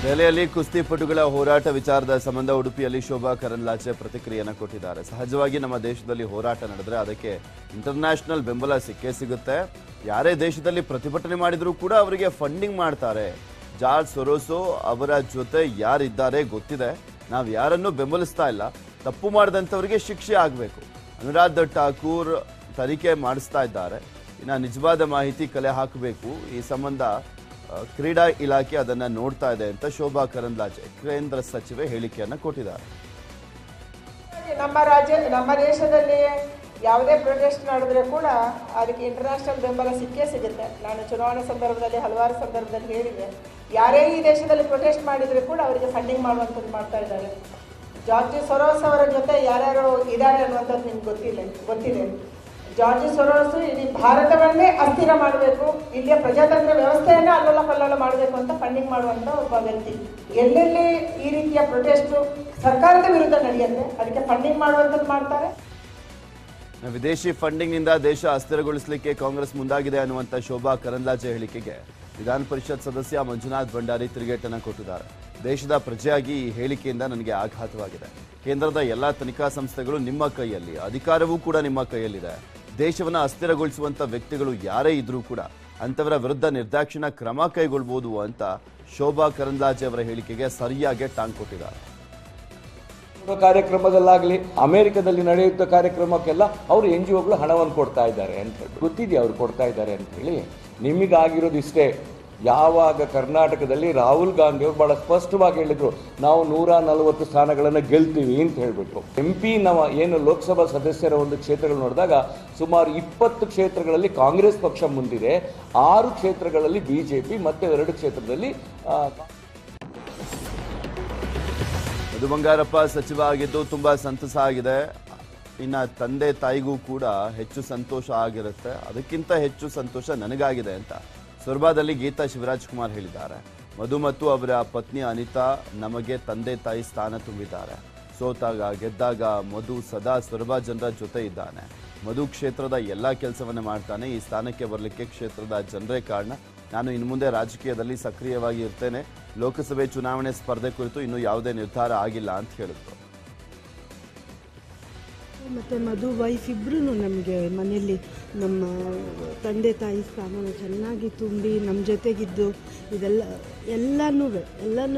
ದೆಹಲಿಯಲ್ಲಿ ಕುಸ್ತಿಪಟುಗಳ ಹೋರಾಟ ವಿಚಾರದ ಸಂಬಂಧ ಉಡುಪಿಯಲ್ಲಿ ಶೋಭಾ ಕರಂದ್ಲಾಜೆ ಪ್ರತಿಕ್ರಿಯೆಯನ್ನು ಕೊಟ್ಟಿದ್ದಾರೆ. ಸಹಜವಾಗಿ ನಮ್ಮ ದೇಶದಲ್ಲಿ ಹೋರಾಟ ನಡೆದರೆ ಅದಕ್ಕೆ ಇಂಟರ್ನ್ಯಾಷನಲ್ ಬೆಂಬಲ ಸಿಕ್ಕೇ ಸಿಗುತ್ತೆ. ಯಾರೇ ದೇಶದಲ್ಲಿ ಪ್ರತಿಭಟನೆ ಮಾಡಿದರೂ ಕೂಡ ಅವರಿಗೆ ಫಂಡಿಂಗ್ ಮಾಡ್ತಾರೆ. ಜಾರ್ಜ್ ಸೊರೋಸೋ ಅವರ ಜೊತೆ ಯಾರಿದ್ದಾರೆ ಗೊತ್ತಿದೆ. ನಾವು ಯಾರನ್ನೂ ಬೆಂಬಲಿಸ್ತಾ ಇಲ್ಲ. ತಪ್ಪು ಮಾಡಿದಂಥವರಿಗೆ ಶಿಕ್ಷೆ ಆಗಬೇಕು. ಅನುರಾಗ್ ಠಾಕೂರ್ ತನಿಖೆ ಮಾಡಿಸ್ತಾ ಇದ್ದಾರೆ. ಇನ್ನು ನಿಜವಾದ ಮಾಹಿತಿ ಕಲೆ ಹಾಕಬೇಕು. ಈ ಸಂಬಂಧ ಕ್ರೀಡಾ ಇಲಾಖೆ ಅದನ್ನ ನೋಡ್ತಾ ಇದೆ ಅಂತ ಶೋಭಾ ಕರಂದ್ಲಾಜೆ ಕೇಂದ್ರ ಸಚಿವೆ ಹೇಳಿಕೆಯನ್ನು ಕೊಟ್ಟಿದ್ದಾರೆ. ನಮ್ಮ ದೇಶದಲ್ಲಿ ಯಾವುದೇ ಪ್ರೊಟೆಸ್ಟ್ ನಡೆದ್ರೆ ಕೂಡ ಅದಕ್ಕೆ ಇಂಟರ್ನ್ಯಾಷನಲ್ ಬೆಂಬಲ ಸಿಕ್ಕೇ ಸಿಗುತ್ತೆ. ನಾನು ಚುನಾವಣಾ ಸಂದರ್ಭದಲ್ಲಿ ಹಲವಾರು ಸಂದರ್ಭದಲ್ಲಿ ಹೇಳಿದೆ, ಯಾರೇ ಈ ದೇಶದಲ್ಲಿ ಪ್ರೊಟೆಸ್ಟ್ ಮಾಡಿದ್ರೆ ಕೂಡ ಅವರಿಗೆ ಫಂಡಿಂಗ್ ಮಾಡುವಂಥದ್ದು ಮಾಡ್ತಾ ಇದ್ದಾರೆ. ಜಾರ್ಜ್ ಸೊರೋಸ್ ಅವರ ಜೊತೆ ಯಾರ್ಯಾರು ಇದ್ದಾರೆ ಅನ್ನುವಂಥದ್ದು ನಿಮ್ಗೆ ಗೊತ್ತಿದೆ. ಜಾರ್ಜ್ ಸೊರೋಸ್ ಇಡೀ ಭಾರತವನ್ನೇ ಅಸ್ಥಿರ ಮಾಡಬೇಕು, ಇಲ್ಲಿಯ ಪ್ರಜಾತಂತ್ರ ವ್ಯವಸ್ಥೆಯನ್ನ ಅಲ್ಲೋಲ ಕಲ್ಲೋಲ ಮಾಡಬೇಕು ಅಂತ ಫಂಡಿಂಗ್ ಮಾಡುವಂತ ಒಬ್ಬ ವ್ಯಕ್ತಿ. ಎಲ್ಲೆಲ್ಲಿ ಈ ರೀತಿಯ ಪ್ರೊಟೆಸ್ಟ್ ಸರ್ಕಾರದ ವಿರುದ್ಧ ನಡೆಯುತ್ತೆ ಅದಕ್ಕೆ ಫಂಡಿಂಗ್ ಮಾಡುವಂಥದ್ದು ಮಾಡ್ತಾರೆ. ವಿದೇಶಿ ಫಂಡಿಂಗ್ ನಿಂದ ದೇಶ ಅಸ್ಥಿರಗೊಳಿಸಲಿಕ್ಕೆ ಕಾಂಗ್ರೆಸ್ ಮುಂದಾಗಿದೆ ಅನ್ನುವಂಥ ಶೋಭಾ ಕರಂದ್ಲಾಜೆ ಹೇಳಿಕೆಗೆ ವಿಧಾನ ಪರಿಷತ್ ಸದಸ್ಯ ಮಂಜುನಾಥ್ ಭಂಡಾರಿ ತಿರುಗೇಟನ್ನು ಕೊಟ್ಟಿದ್ದಾರೆ. ದೇಶದ ಪ್ರಜೆಯಾಗಿ ಈ ಹೇಳಿಕೆಯಿಂದ ನನಗೆ ಆಘಾತವಾಗಿದೆ. ಕೇಂದ್ರದ ಎಲ್ಲಾ ತನಿಖಾ ಸಂಸ್ಥೆಗಳು ನಿಮ್ಮ ಕೈಯಲ್ಲಿ, ಅಧಿಕಾರವೂ ಕೂಡ ನಿಮ್ಮ ಕೈಯಲ್ಲಿದೆ. ದೇಶವನ್ನು ಅಸ್ಥಿರಗೊಳಿಸುವಂತ ವ್ಯಕ್ತಿಗಳು ಯಾರೇ ಇದ್ರೂ ಕೂಡ ಅಂತವರ ವಿರುದ್ಧ ನಿರ್ದಾಕ್ಷಿಣ್ಯ ಕ್ರಮ ಕೈಗೊಳ್ಳಬಹುದು ಅಂತ ಶೋಭಾ ಕರಂದ್ಲಾಜೆ ಅವರ ಹೇಳಿಕೆಗೆ ಸರಿಯಾಗಿ ಟಾಂಗ್ ಕೊಟ್ಟಿದ್ದಾರೆ. ಕಾರ್ಯಕ್ರಮದಲ್ಲಾಗಲಿ ಅಮೆರಿಕದಲ್ಲಿ ನಡೆಯುತ್ತ ಕಾರ್ಯಕ್ರಮಕ್ಕೆಲ್ಲ ಅವರು NGOಗಳು ಹಣವನ್ನು ಕೊಡ್ತಾ ಇದ್ದಾರೆ ಅಂತ ಹೇಳಿ ಗೊತ್ತಿದೆಯಾ ಅವ್ರು ಕೊಡ್ತಾ ಇದ್ದಾರೆ ಅಂತ ಹೇಳಿ. ನಿಮಗಾಗಿರೋದು ಇಷ್ಟೇ, ಯಾವಾಗ ಕರ್ನಾಟಕದಲ್ಲಿ ರಾಹುಲ್ ಗಾಂಧಿ ಅವರು ಬಹಳ ಸ್ಪಷ್ಟವಾಗಿ ಹೇಳಿದ್ರು, ನಾವು 140 ಸ್ಥಾನಗಳನ್ನು ಗೆಲ್ತೀವಿ ಅಂತ ಹೇಳ್ಬಿಟ್ಟು. MP ನಮ್ಮ ಏನು ಲೋಕಸಭಾ ಸದಸ್ಯರ ಒಂದು ಕ್ಷೇತ್ರಗಳು ನೋಡಿದಾಗ ಸುಮಾರು 20 ಕ್ಷೇತ್ರಗಳಲ್ಲಿ ಕಾಂಗ್ರೆಸ್ ಪಕ್ಷ ಮುಂದಿದೆ, 6 ಕ್ಷೇತ್ರಗಳಲ್ಲಿ BJP, ಮತ್ತೆ 2 ಕ್ಷೇತ್ರದಲ್ಲಿ ಮಧು ಬಂಗಾರಪ್ಪ ಸಚಿವ ಆಗಿದ್ದು ತುಂಬಾ ಸಂತಸ ಆಗಿದೆ. ಇನ್ನು ತಂದೆ ತಾಯಿಗೂ ಕೂಡ ಹೆಚ್ಚು ಸಂತೋಷ ಆಗಿರುತ್ತೆ. ಅದಕ್ಕಿಂತ ಹೆಚ್ಚು ಸಂತೋಷ ನನಗಾಗಿದೆ ಅಂತ ಸೊರಬಾದಲ್ಲಿ ಗೀತಾ ಶಿವರಾಜ್ ಕುಮಾರ್ ಹೇಳಿದ್ದಾರೆ. ಮಧು ಮತ್ತು ಅವರ ಪತ್ನಿ ಅನಿತಾ ನಮಗೆ ತಂದೆ ತಾಯಿ ಸ್ಥಾನ ತುಂಬಿದ್ದಾರೆ. ಸೋತಾಗ ಗೆದ್ದಾಗ ಮಧು ಸದಾ ಸೊರಬಾ ಜನರ ಜೊತೆ ಇದ್ದಾನೆ. ಮಧು ಕ್ಷೇತ್ರದ ಎಲ್ಲ ಕೆಲಸವನ್ನ ಮಾಡ್ತಾನೆ. ಈ ಸ್ಥಾನಕ್ಕೆ ಬರಲಿಕ್ಕೆ ಕ್ಷೇತ್ರದ ಜನರೇ ಕಾರಣ. ನಾನು ಇನ್ನು ಮುಂದೆ ರಾಜಕೀಯದಲ್ಲಿ ಸಕ್ರಿಯವಾಗಿ ಇರ್ತೇನೆ. ಲೋಕಸಭೆ ಚುನಾವಣೆ ಸ್ಪರ್ಧೆ ಕುರಿತು ಇನ್ನೂ ಯಾವುದೇ ನಿರ್ಧಾರ ಆಗಿಲ್ಲ ಅಂತ ಹೇಳಿದ್ರು. ಮತ್ತು ಮಧು ವೈಫ್ ಇಬ್ಬರೂ ನಮಗೆ ಮನೆಯಲ್ಲಿ ನಮ್ಮ ತಂದೆ ತಾಯಿ ಸ್ಥಾನನ ಚೆನ್ನಾಗಿ ತುಂಬಿ ನಮ್ಮ ಜೊತೆಗಿದ್ದು ಎಲ್ಲನೂ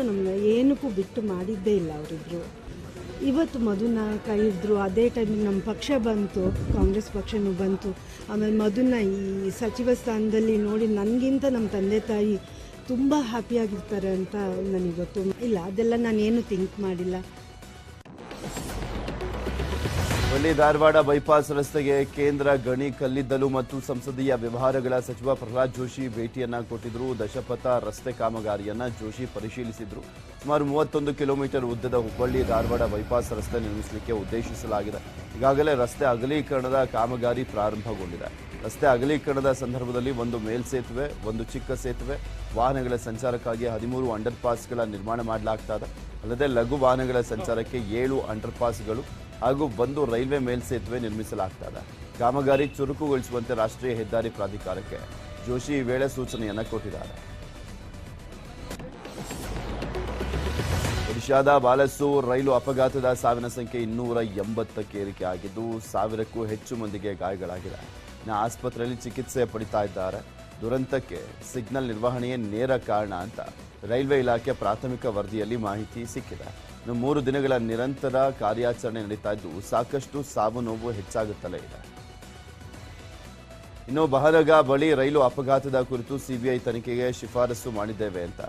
ನಮ್ಮ ಏನಕ್ಕೂ ಬಿಟ್ಟು ಮಾಡಿದ್ದೇ ಇಲ್ಲ ಅವರಿಬ್ಬರು. ಇವತ್ತು ಮಧುನ ಕೈ ಇದ್ದರು. ಅದೇ ಟೈಮಿಗೆ ನಮ್ಮ ಪಕ್ಷ ಬಂತು, ಕಾಂಗ್ರೆಸ್ ಪಕ್ಷನೂ ಬಂತು. ಆಮೇಲೆ ಮಧುನ ಈ ಸಚಿವ ಸ್ಥಾನದಲ್ಲಿ ನೋಡಿ ನನಗಿಂತ ನಮ್ಮ ತಂದೆ ತಾಯಿ ತುಂಬ ಹ್ಯಾಪಿಯಾಗಿರ್ತಾರೆ ಅಂತ ನನಗೊತ್ತು. ಇಲ್ಲ, ಅದೆಲ್ಲ ನಾನೇನು ಥಿಂಕ್ ಮಾಡಿಲ್ಲ. ಹುಬ್ಬಳ್ಳಿ ಧಾರವಾಡ ಬೈಪಾಸ್ ರಸ್ತೆಗೆ ಕೇಂದ್ರ ಗಣಿ ಕಲ್ಲಿದ್ದಲು ಮತ್ತು ಸಂಸದೀಯ ವ್ಯವಹಾರಗಳ ಸಚಿವ ಪ್ರಹ್ಲಾದ್ ಜೋಶಿ ಭೇಟಿಯನ್ನ ಕೊಟ್ಟಿದ್ರು. ದಶಪಥ ರಸ್ತೆ ಕಾಮಗಾರಿಯನ್ನ ಜೋಶಿ ಪರಿಶೀಲಿಸಿದ್ರು. ಸುಮಾರು 31 ಕಿಲೋಮೀಟರ್ ಉದ್ದದ ಹುಬ್ಬಳ್ಳಿ ಧಾರವಾಡ ಬೈಪಾಸ್ ರಸ್ತೆ ನಿರ್ಮಿಸಲಿಕ್ಕೆ ಉದ್ದೇಶಿಸಲಾಗಿದೆ. ಈಗಾಗಲೇ ರಸ್ತೆ ಅಗಲೀಕರಣದ ಕಾಮಗಾರಿ ಪ್ರಾರಂಭಗೊಂಡಿದೆ. ರಸ್ತೆ ಅಗಲೀಕರಣದ ಸಂದರ್ಭದಲ್ಲಿ ಒಂದು ಮೇಲ್ಸೇತುವೆ, ಒಂದು ಚಿಕ್ಕ ಸೇತುವೆ, ವಾಹನಗಳ ಸಂಚಾರಕ್ಕಾಗಿ 13 ಅಂಡರ್ ಪಾಸ್ಗಳ ನಿರ್ಮಾಣ ಮಾಡಲಾಗ್ತದೆ. ಅಲ್ಲದೆ ಲಘು ವಾಹನಗಳ ಸಂಚಾರಕ್ಕೆ 7 ಅಂಡರ್ ಪಾಸ್ಗಳು ಹಾಗೂ 1 ರೈಲ್ವೆ ಮೇಲ್ಸೇತುವೆ ನಿರ್ಮಿಸಲಾಗ್ತದೆ. ಕಾಮಗಾರಿ ಚುರುಕುಗೊಳಿಸುವಂತೆ ರಾಷ್ಟ್ರೀಯ ಹೆದ್ದಾರಿ ಪ್ರಾಧಿಕಾರಕ್ಕೆ ಜೋಶಿ ಈ ವೇಳೆ ಸೂಚನೆಯನ್ನ ಕೊಟ್ಟಿದ್ದಾರೆ. ಒಡಿಶಾದ ಬಾಲಸೂರ್ ರೈಲು ಅಪಘಾತದ ಸಾವಿನ ಸಂಖ್ಯೆ 280ಕ್ಕೆ ಏರಿಕೆ ಆಗಿದ್ದು 1000ಕ್ಕೂ ಹೆಚ್ಚು ಮಂದಿಗೆ ಗಾಯಗಳಾಗಿದೆ. ಆಸ್ಪತ್ರೆಯಲ್ಲಿ ಚಿಕಿತ್ಸೆ ಪಡಿತಾ ಇದ್ದಾರೆ. ದುರಂತಕ್ಕೆ ಸಿಗ್ನಲ್ ನಿರ್ವಹಣೆಯೇ ನೇರ ಕಾರಣ ಅಂತ ರೈಲ್ವೆ ಇಲಾಖೆ ಪ್ರಾಥಮಿಕ ವರದಿಯಲ್ಲಿ ಮಾಹಿತಿ ಸಿಕ್ಕಿದೆ. 3 ದಿನಗಳ ನಿರಂತರ ಕಾರ್ಯಾಚರಣೆ ನಡೀತಾ ಇದ್ದು ಸಾಕಷ್ಟು ಸಾವು ನೋವು ಹೆಚ್ಚಾಗುತ್ತಲೇ ಇದೆ. ಇನ್ನು ಬಹರಗ ಬಳಿ ರೈಲು ಅಪಘಾತದ ಕುರಿತು ಸಿಬಿಐ ತನಿಖೆಗೆ ಶಿಫಾರಸು ಮಾಡಿದ್ದೇವೆ ಅಂತ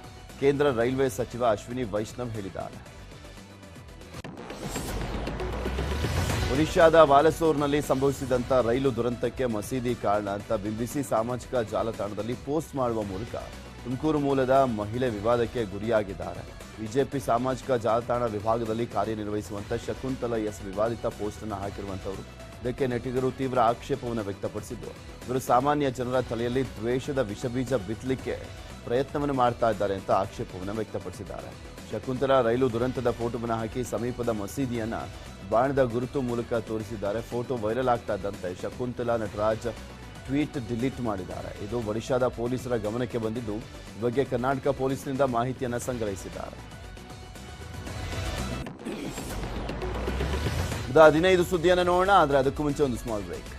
ಕೇಂದ್ರ ರೈಲ್ವೆ ಸಚಿವ ಅಶ್ವಿನಿ ವೈಷ್ಣವ್ ಹೇಳಿದ್ದಾರೆ. ಒಡಿಶಾದ ಬಾಲಸೋರ್ನಲ್ಲಿ ಸಂಭವಿಸಿದಂಥ ರೈಲು ದುರಂತಕ್ಕೆ ಮಸೀದಿ ಕಾರಣ ಅಂತ ಬಿಂಬಿಸಿ ಸಾಮಾಜಿಕ ಜಾಲತಾಣದಲ್ಲಿ ಪೋಸ್ಟ್ ಮಾಡುವ ಮೂಲಕ ತುಮಕೂರು ಮೂಲದ ಮಹಿಳೆ ವಿವಾದಕ್ಕೆ ಗುರಿಯಾಗಿದ್ದಾರೆ. ಬಿಜೆಪಿ ಸಾಮಾಜಿಕ ಜಾಲತಾಣ ವಿಭಾಗದಲ್ಲಿ ಕಾರ್ಯನಿರ್ವಹಿಸುವಂಥ ಶಕುಂತಲಾ ಎಸ್ ವಿವಾದಿತ ಪೋಸ್ಟ್ ಅನ್ನು ಹಾಕಿರುವಂಥವರು. ಇದಕ್ಕೆ ನೆಟ್ಟಿಗರು ತೀವ್ರ ಆಕ್ಷೇಪವನ್ನು ವ್ಯಕ್ತಪಡಿಸಿದ್ದು, ಇವರು ಸಾಮಾನ್ಯ ಜನರ ತಲೆಯಲ್ಲಿ ದ್ವೇಷದ ವಿಷಬೀಜ ಬಿತ್ತಲಿಕ್ಕೆ ಪ್ರಯತ್ನವನ್ನು ಮಾಡ್ತಾ ಇದ್ದಾರೆ ಅಂತ ಆಕ್ಷೇಪವನ್ನು ವ್ಯಕ್ತಪಡಿಸಿದ್ದಾರೆ. ಶಕುಂತಲಾ ರೈಲು ದುರಂತದ ಫೋಟೋವನ್ನು ಹಾಕಿ ಸಮೀಪದ ಮಸೀದಿಯನ್ನ ಬಾಣದ ಗುರುತು ಮೂಲಕ ತೋರಿಸಿದ್ದಾರೆ. ಫೋಟೋ ವೈರಲ್ ಆಗ್ತಾ ಇದ್ದಂತೆ ಶಕುಂತಲಾ, ನಟರಾಜ್, ಟ್ವೀಟ್ ಡಿಲೀಟ್ ಮಾಡಿದ್ದಾರೆ. ಇದು ಒಡಿಶಾದ ಪೊಲೀಸರ ಗಮನಕ್ಕೆ ಬಂದಿದ್ದು, ಈ ಬಗ್ಗೆ ಕರ್ನಾಟಕ ಪೊಲೀಸ್ನಿಂದ ಮಾಹಿತಿಯನ್ನು ಸಂಗ್ರಹಿಸಿದ್ದಾರೆ. 15 ಸುದ್ದಿಯನ್ನು ನೋಡೋಣ, ಆದರೆ ಅದಕ್ಕೂ ಮುಂಚೆ ಒಂದು small break.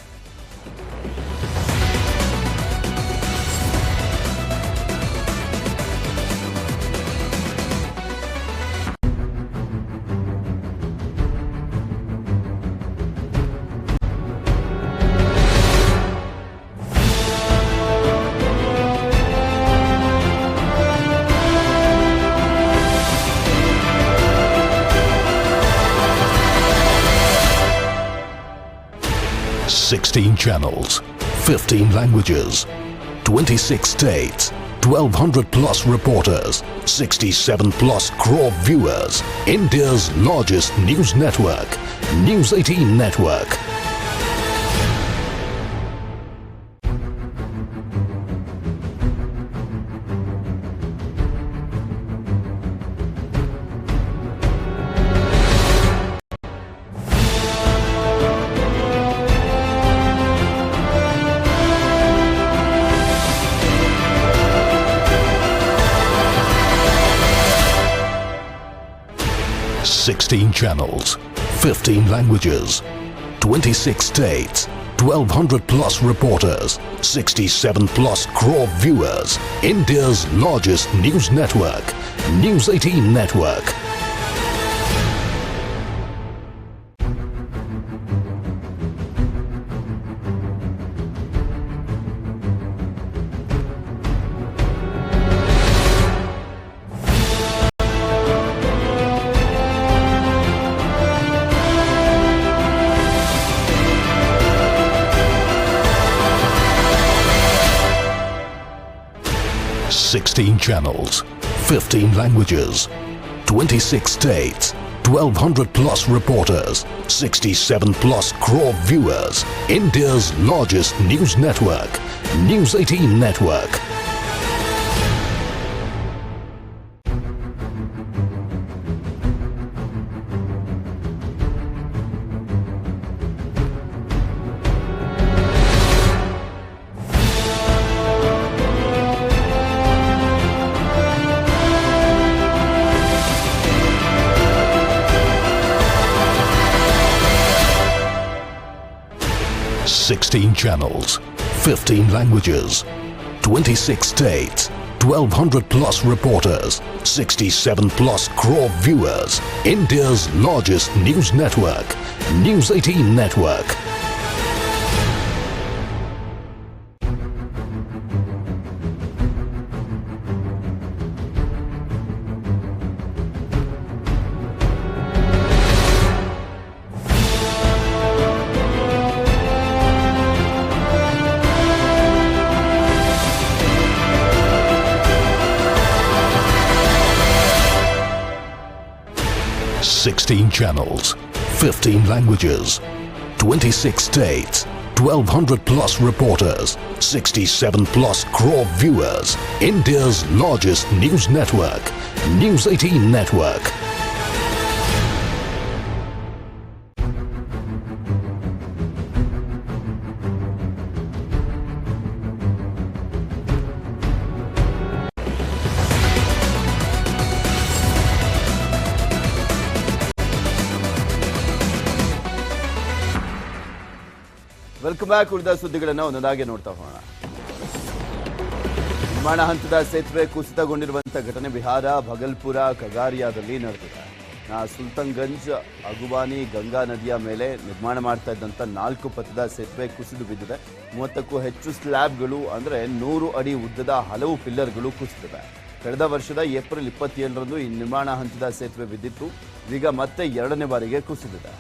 Sixteen channels, 15 languages, 26 states, 1,200 plus reporters, 67 plus crore viewers. India's largest news network, News 18 Network. Sixteen channels, 15 languages, 26 states, 1,200 plus reporters, 67 plus crore viewers. India's largest news network, News 18 Network. Sixteen channels, 15 languages, 26 states, 1,200 plus reporters, 67 plus crore viewers. India's largest news network, News 18 Network. Sixteen channels, 15 languages, 26 states, 1,200 plus reporters, 67 plus crore viewers. India's largest news network, News 18 Network. Sixteen channels, 15 languages, 26 states, 1,200 plus reporters, 67 plus crore viewers. India's largest news network, News 18 Network. Welcome back. ಉಳಿದ ಸುದ್ದಿಗಳನ್ನು ಒಂದೊಂದಾಗಿ ನೋಡ್ತಾ ಹೋಗೋಣ. ನಿರ್ಮಾಣ ಹಂತದ ಸೇತುವೆ ಕುಸಿತಗೊಂಡಿರುವಂತಹ ಘಟನೆ ಬಿಹಾರ ಭಗಲ್ಪುರ ಖಗಾರಿಯಾದಲ್ಲಿ ನಡೆದಿದೆ. ಸುಲ್ತಾನ್ಗಂಜ್ ಅಗುವಾನಿ ಗಂಗಾ ನದಿಯ ಮೇಲೆ ನಿರ್ಮಾಣ ಮಾಡ್ತಾ ಇದ್ದಂಥ 4 ಪಥದ ಸೇತುವೆ ಕುಸಿದು ಬಿದ್ದಿದೆ. 30ಕ್ಕೂ ಹೆಚ್ಚು ಸ್ಲ್ಯಾಬ್ಗಳು ಅಂದರೆ 100 ಅಡಿ ಉದ್ದದ ಹಲವು ಪಿಲ್ಲರ್ಗಳು ಕುಸಿದಿವೆ. ಕಳೆದ ವರ್ಷದ ಏಪ್ರಿಲ್ 27ರಂದು ಈ ನಿರ್ಮಾಣ ಹಂತದ ಸೇತುವೆ ಬಿದ್ದಿತ್ತು. ಈಗ ಮತ್ತೆ 2ನೇ ಬಾರಿಗೆ ಕುಸಿದಿದೆ.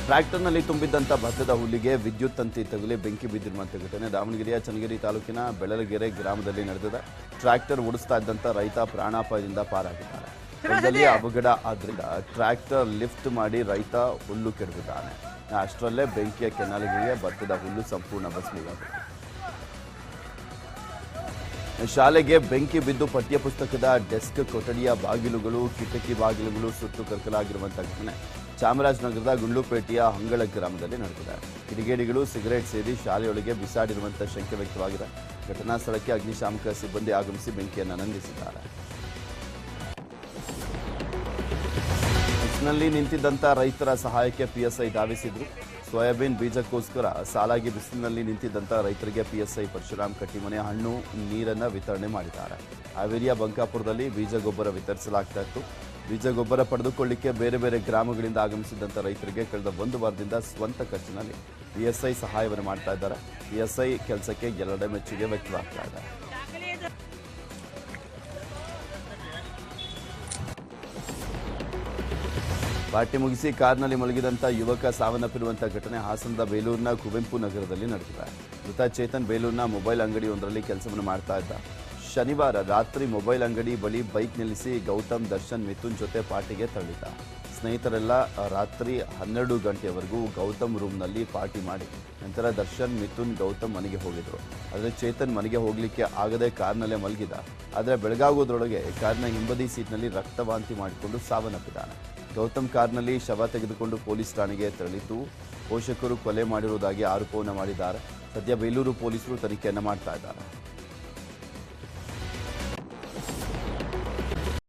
ಟ್ರ್ಯಾಕ್ಟರ್ನಲ್ಲಿ ತುಂಬಿದ್ದಂಥ ಭತ್ತದ ಹುಲ್ಲಿಗೆ ವಿದ್ಯುತ್ ತಂತಿ ತಗುಲಿ ಬೆಂಕಿ ಬಿದ್ದಿರುವಂಥ ಘಟನೆ ದಾವಣಗೆರೆಯ ಚನ್ನಗಿರಿ ತಾಲೂಕಿನ ಬೆಳಲಗೆರೆ ಗ್ರಾಮದಲ್ಲಿ ನಡೆದಿದೆ. ಟ್ರ್ಯಾಕ್ಟರ್ ಓಡಿಸ್ತಾ ಇದ್ದಂಥ ರೈತ ಪ್ರಾಣಾಪಾಯದಿಂದ ಪಾರಾಗಿದ್ದಾರೆ. ಸ್ಥಳದಲ್ಲಿ ಅವಘಡ ಆದ್ರಿಂದ ಟ್ರ್ಯಾಕ್ಟರ್ ಲಿಫ್ಟ್ ಮಾಡಿ ರೈತ ಹುಲ್ಲು ಕೆಡವಿದ್ದಾನೆ. ಅಷ್ಟರಲ್ಲೇ ಬೆಂಕಿಯ ಕೆನಾಲಿಗೆ ಭತ್ತದ ಹುಲ್ಲು ಸಂಪೂರ್ಣ ಭಸ್ಮವಾಗಿದೆ. ಶಾಲೆಗೆ ಬೆಂಕಿ ಬಿದ್ದು ಪಠ್ಯಪುಸ್ತಕದ ಡೆಸ್ಕ್ ಕೊಠಡಿಯ ಬಾಗಿಲುಗಳು ಕಿಟಕಿ ಬಾಗಿಲುಗಳು ಸುಟ್ಟು ಕರಕಲಾಗಿರುವಂತಹ ಘಟನೆ ಚಾಮರಾಜನಗರದ ಗುಂಡ್ಲುಪೇಟೆಯ ಹಂಗಳ ಗ್ರಾಮದಲ್ಲಿ ನಡೆದಿದೆ. ಕಿಡಿಗೇಡಿಗಳು ಸಿಗರೇಟ್ ಸೇದಿ ಶಾಲೆಯೊಳಗೆ ಬಿಸಾಡಿರುವಂತಹ ಶಂಕೆ ವ್ಯಕ್ತವಾಗಿದೆ. ಘಟನಾ ಸ್ಥಳಕ್ಕೆ ಅಗ್ನಿಶಾಮಕ ಸಿಬ್ಬಂದಿ ಆಗಮಿಸಿ ಬೆಂಕಿಯನ್ನು ನಂದಿಸಿದ್ದಾರೆ. ನಲ್ಲಿ ನಿಂತಿದ್ದಂಥ ರೈತರ ಸಹಾಯಕ್ಕೆ ಪಿಎಸ್ಐ ಧಾವಿಸಿದ್ರು. ಸೋಯಾಬೀನ್ ಬೀಜಕ್ಕೋಸ್ಕರ ಸಾಲಾಗಿ ಬಿಸಿಲಿನಲ್ಲಿ ನಿಂತಿದ್ದಂಥ ರೈತರಿಗೆ ಪಿಎಸ್ಐ ಪರಶುರಾಮ್ ಕಟ್ಟಿಮನೆ ಹಣ್ಣು ನೀರನ್ನು ವಿತರಣೆ ಮಾಡಿದ್ದಾರೆ. ಹಾವೇರಿಯ ಬಂಕಾಪುರದಲ್ಲಿ ಬೀಜ ಗೊಬ್ಬರ ವಿತರಿಸಲಾಗ್ತಾ ಇತ್ತು. ಬೀಜ ಗೊಬ್ಬರ ಪಡೆದುಕೊಳ್ಳಿಕ್ಕೆ ಬೇರೆ ಬೇರೆ ಗ್ರಾಮಗಳಿಂದ ಆಗಮಿಸಿದಂಥ ರೈತರಿಗೆ ಕಳೆದ 1 ವಾರದಿಂದ ಸ್ವಂತ ಖರ್ಚಿನಲ್ಲಿ ಪಿಎಸ್ಐ ಸಹಾಯವನ್ನು ಮಾಡ್ತಾ ಇದ್ದಾರೆ. ಪಿಎಸ್ಐ ಕೆಲಸಕ್ಕೆ ಎಲ್ಲೆಡೆ ಮೆಚ್ಚುಗೆ ವ್ಯಕ್ತವಾಗ್ತಾ ಇದೆ. ಪಾರ್ಟಿ ಮುಗಿಸಿ ಕಾರ್ನಲ್ಲಿ ಮಲಗಿದಂಥ ಯುವಕ ಸಾವನ್ನಪ್ಪಿರುವಂಥ ಘಟನೆ ಹಾಸನದ ಬೇಲೂರಿನ ಕುವೆಂಪು ನಗರದಲ್ಲಿ ನಡೆದಿದೆ. ಮೃತ ಚೇತನ್ ಬೇಲೂರಿನ ಮೊಬೈಲ್ ಅಂಗಡಿಯೊಂದರಲ್ಲಿ ಕೆಲಸವನ್ನು ಮಾಡ್ತಾ ಇದ್ದ. ಶನಿವಾರ ರಾತ್ರಿ ಮೊಬೈಲ್ ಅಂಗಡಿ ಬಳಿ ಬೈಕ್ ನಿಲ್ಲಿಸಿ ಗೌತಮ್, ದರ್ಶನ್, ಮಿಥುನ್ ಜೊತೆ ಪಾರ್ಟಿಗೆ ತೆರಳಿದ್ದ. ಸ್ನೇಹಿತರೆಲ್ಲ ರಾತ್ರಿ 12 ಗಂಟೆಯವರೆಗೂ ಗೌತಮ್ ರೂಮ್ನಲ್ಲಿ ಪಾರ್ಟಿ ಮಾಡಿ ನಂತರ ದರ್ಶನ್, ಮಿಥುನ್, ಗೌತಮ್ ಮನೆಗೆ ಹೋಗಿದ್ರು. ಆದರೆ ಚೇತನ್ ಮನೆಗೆ ಹೋಗಲಿಕ್ಕೆ ಆಗದೆ ಕಾರ್ನಲ್ಲೇ ಮಲಗಿದ. ಆದರೆ ಬೆಳಗಾಗೋದ್ರೊಳಗೆ ಕಾರ್ನ ಹಿಂಬದಿ ಸೀಟ್ನಲ್ಲಿ ರಕ್ತವಾಂತಿ ಮಾಡಿಕೊಂಡು ಸಾವನ್ನಪ್ಪಿದ್ದಾನೆ. ಗೌತಮ್ ಕಾರ್ನಲ್ಲಿ ಶವ ತೆಗೆದುಕೊಂಡು ಪೊಲೀಸ್ ಠಾಣೆಗೆ ತೆರಳಿದ್ದು ಪೋಷಕರು ಕೊಲೆ ಮಾಡಿರುವುದಾಗಿ ಆರೋಪವನ್ನು ಮಾಡಿದ್ದಾರೆ. ಸದ್ಯ ಬೇಲೂರು ಪೊಲೀಸರು ತನಿಖೆಯನ್ನು ಮಾಡ್ತಾ ಇದ್ದಾರೆ.